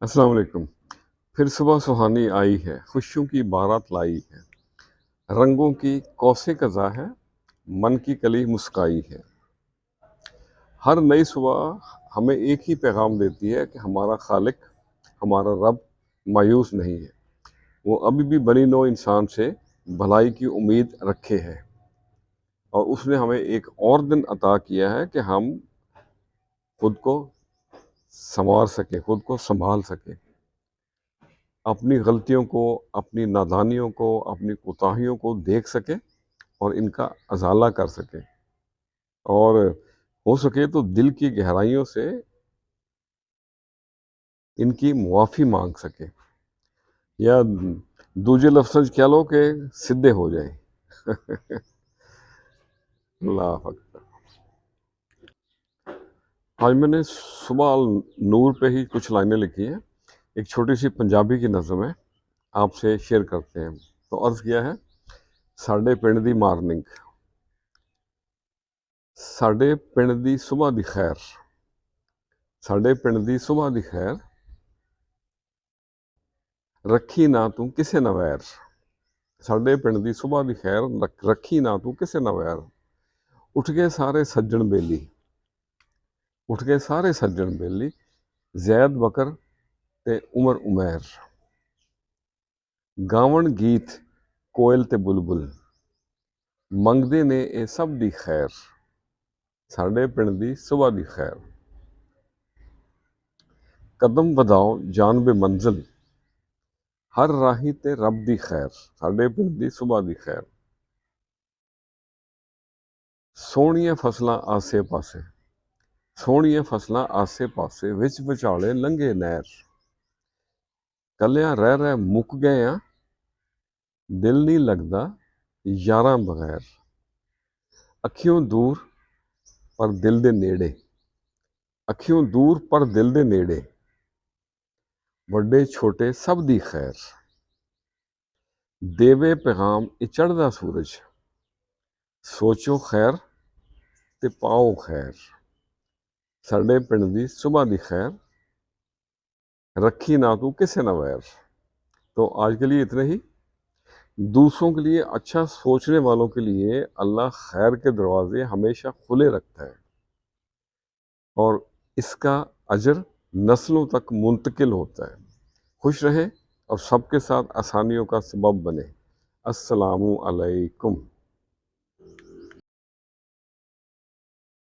अस्सलाम वालेकुम। फिर सुबह सुहानी आई है, खुशियों की बारात लाई है, रंगों की कौसे कज़ा है, मन की कली मुस्काई है। हर नई सुबह हमें एक ही पैगाम देती है कि हमारा खालिक, हमारा रब मायूस नहीं है। वो अभी भी बनी नौ इंसान से भलाई की उम्मीद रखे है और उसने हमें एक और दिन अता किया है कि हम खुद को संवार सकें, खुद को संभाल सकें, अपनी गलतियों को, अपनी नादानियों को, अपनी कोताहियों को देख सकें और इनका अज़ाला कर सकें और हो सके तो दिल की गहराइयों से इनकी मुआफ़ी मांग सकें या दूजे लफ्ज़ कह लो कि सीधे हो जाएं। अल्लाह अकबर। आज मैंने सुबह अल नूर पे ही कुछ लाइनें लिखी हैं, एक छोटी सी पंजाबी की नज़म है, आपसे शेयर करते हैं। तो अर्ज़ किया है, साडे पिंड दी मार्निंग, साडे पिंड दी सुबह दी खैर, साडे पिंड दी सुबह दी खैर, रखी ना तू किसे ना वैर। साडे पिंड दी सुबह दी खैर, रखी ना तू किसे ना वैर। उठ गए सारे सज्जन बेली, उठ गए सारे सज्जन बेली, जैद बकर ते उमर उमैर। गावन गीत कोयल ते बुलबुल, मंगदे ने ए सब दी खैर। साडे पिंड दी सुबह दी खैर। कदम वधाओ जान बे मंजिल, हर राही ते रब दी खैर। साडे पिंड दी सुबह दी खैर। सोहणियां फसलां आसे पासे, सोहणियां फसलां आसे पासे, विच विचाले लंघे नहर। कलियां रह रह मुक गए आ, दिल नहीं लगदा यारां बगैर। अखियों दूर पर दिल दे नेड़े, अखियों दूर पर दिल दे नेड़े, वड्डे छोटे सब दी खैर। देवे पैगाम ए चढ़दा सूरज, सोचो खैर ते पाओ खैर। साडे पिंड दी सुबह दी खैर, रखी ना तू किसे ना वैर। तो आज के लिए इतना ही। दूसरों के लिए अच्छा सोचने वालों के लिए अल्लाह खैर के दरवाजे हमेशा खुले रखता है और इसका अजर नस्लों तक मुंतकिल होता है। खुश रहें और सबके साथ आसानियों का सबब बने। अस्सलामु अलैकुम।